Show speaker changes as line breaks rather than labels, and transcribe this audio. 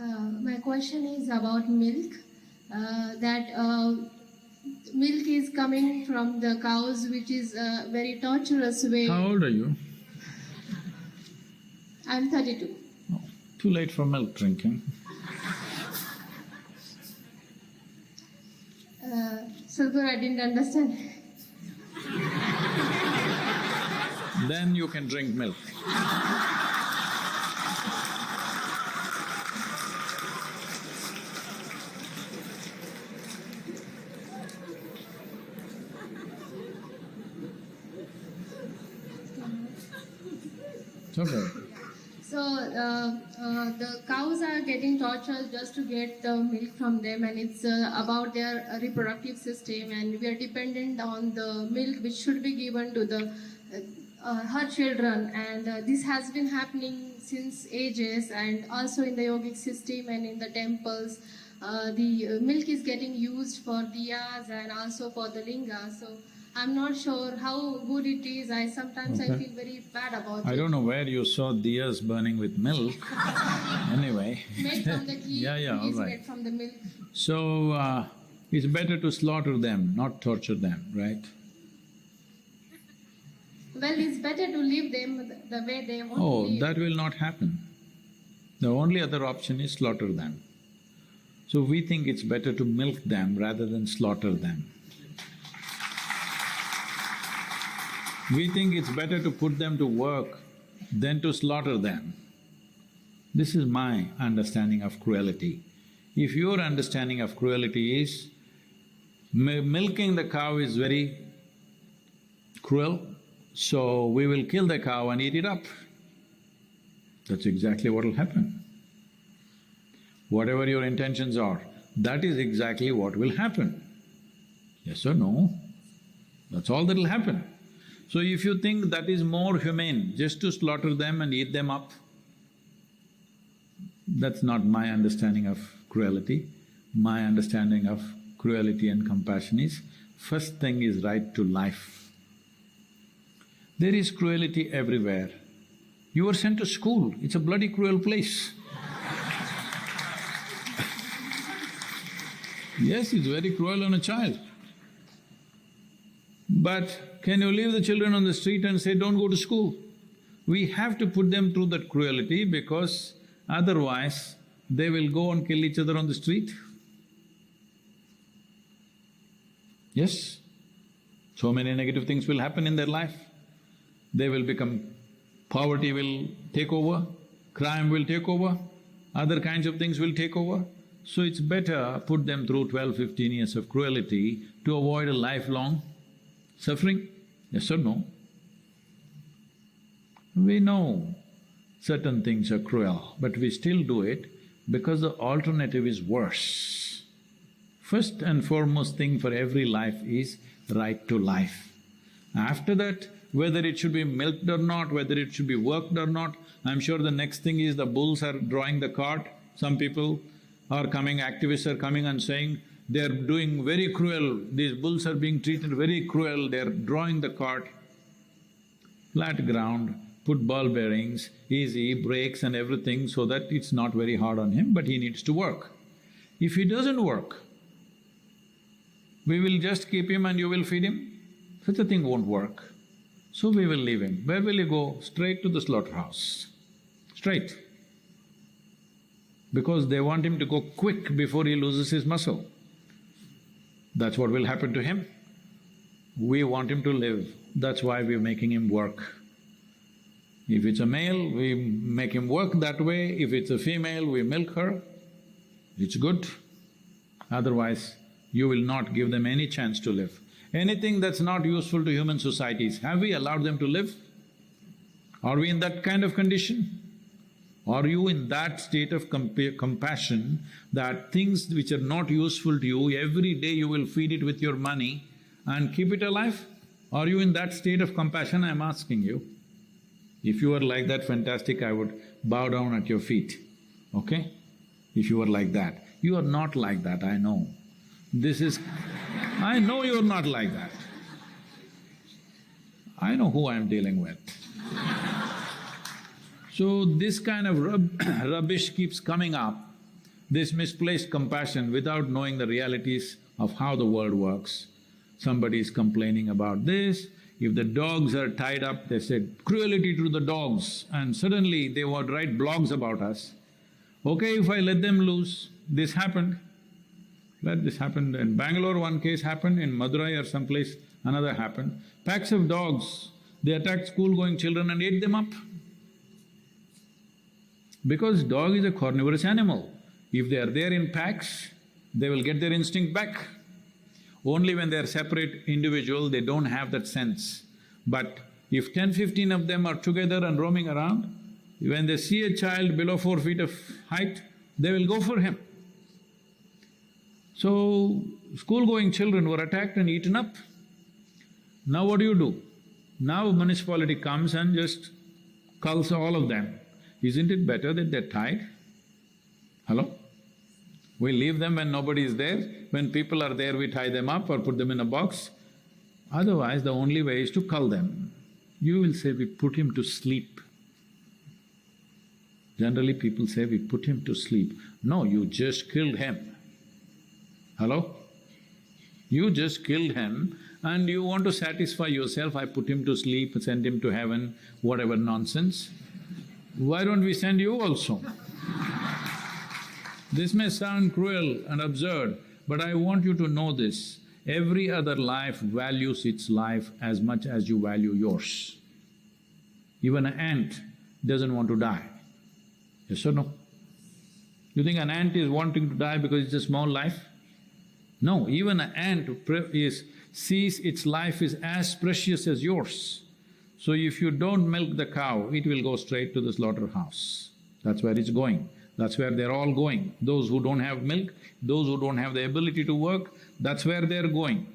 My question is about milk. Milk is coming from the cows, which is a very torturous way.
How old are you?
I'm 32.
Oh, too late for milk drinking.
Sadhguru, I didn't understand.
Then you can drink milk. It's okay.
So, the cows are getting tortured just to get the milk from them, and it's about their reproductive system, and we are dependent on the milk which should be given to her children, and this has been happening since ages, and also in the yogic system and in the temples. The milk is getting used for diyas and also for the linga. So I'm not sure how good it is. Sometimes I feel very bad about it.
I don't know where you saw diyas burning with milk. Anyway.
Made from the ghee.
Yeah, all
Is
right.
made from the milk.
So, it's better to slaughter them, not torture them, right?
Well, it's better to leave them the way they want to
Oh,
live.
that will not happen. The only other option is slaughter them. So we think it's better to milk them rather than slaughter them. We think it's better to put them to work than to slaughter them. This is my understanding of cruelty. If your understanding of cruelty is milking the cow is very cruel, so we will kill the cow and eat it up. That's exactly what will happen. Whatever your intentions are, that is exactly what will happen. Yes or no? That's all that will happen. So if you think that is more humane, just to slaughter them and eat them up, that's not my understanding of cruelty. My understanding of cruelty and compassion is, first thing is right to life. There is cruelty everywhere. You were sent to school, it's a bloody cruel place. Yes, it's very cruel on a child. But can you leave the children on the street and say, don't go to school? We have to put them through that cruelty because otherwise they will go and kill each other on the street. Yes, so many negative things will happen in their life. They will become… poverty will take over, crime will take over, other kinds of things will take over. So it's better put them through 12–15 years of cruelty to avoid a lifelong suffering, yes or no? We know certain things are cruel, but we still do it because the alternative is worse. First and foremost thing for every life is right to life. After that, whether it should be milked or not, whether it should be worked or not, I'm sure the next thing is the bulls are drawing the cart. Some people are coming, activists are coming and saying, they're doing very cruel, these bulls are being treated very cruel, they're drawing the cart. Flat ground, put ball bearings, easy, brakes and everything so that it's not very hard on him, but he needs to work. If he doesn't work, we will just keep him and you will feed him? Such a thing won't work. So we will leave him. Where will he go? Straight to the slaughterhouse. Straight. Because they want him to go quick before he loses his muscle. That's what will happen to him. We want him to live, that's why we're making him work. If it's a male, we make him work that way, if it's a female, we milk her, it's good. Otherwise, you will not give them any chance to live. Anything that's not useful to human societies, have we allowed them to live? Are we in that kind of condition? Are you in that state of compassion that things which are not useful to you, every day you will feed it with your money and keep it alive? Are you in that state of compassion, I'm asking you? If you were like that, fantastic, I would bow down at your feet, okay? If you were like that. You are not like that, I know. This is… I know you're not like that. I know who I'm dealing with. So this kind of rubbish keeps coming up This misplaced compassion without knowing the realities of how the world works. Somebody is complaining about this, if the dogs are tied up, they said, cruelty to the dogs, and suddenly they would write blogs about us. Okay, if I let them loose, this happened. Let this happen. In Bangalore, one case happened, in Madurai or someplace, another happened. Packs of dogs, they attacked school-going children and ate them up. Because dog is a carnivorous animal. If they are there in packs, they will get their instinct back. Only when they are separate individual, they don't have that sense. But if 10-15 of them are together and roaming around, when they see a child below 4 feet of height, they will go for him. So, school-going children were attacked and eaten up. Now what do? Now municipality comes and just culls all of them. Isn't it better that they're tied? Hello? We leave them when nobody is there, when people are there we tie them up or put them in a box. Otherwise, the only way is to cull them. You will say, we put him to sleep. Generally people say, we put him to sleep. No, you just killed him. Hello? You just killed him and you want to satisfy yourself, I put him to sleep, send him to heaven, whatever nonsense. Why don't we send you also? This may sound cruel and absurd, but I want you to know this. Every other life values its life as much as you value yours. Even an ant doesn't want to die. Yes or no? You think an ant is wanting to die because it's a small life? No, even an ant sees its life is as precious as yours. So if you don't milk the cow, it will go straight to the slaughterhouse. That's where it's going. That's where they're all going. Those who don't have milk, those who don't have the ability to work, that's where they're going.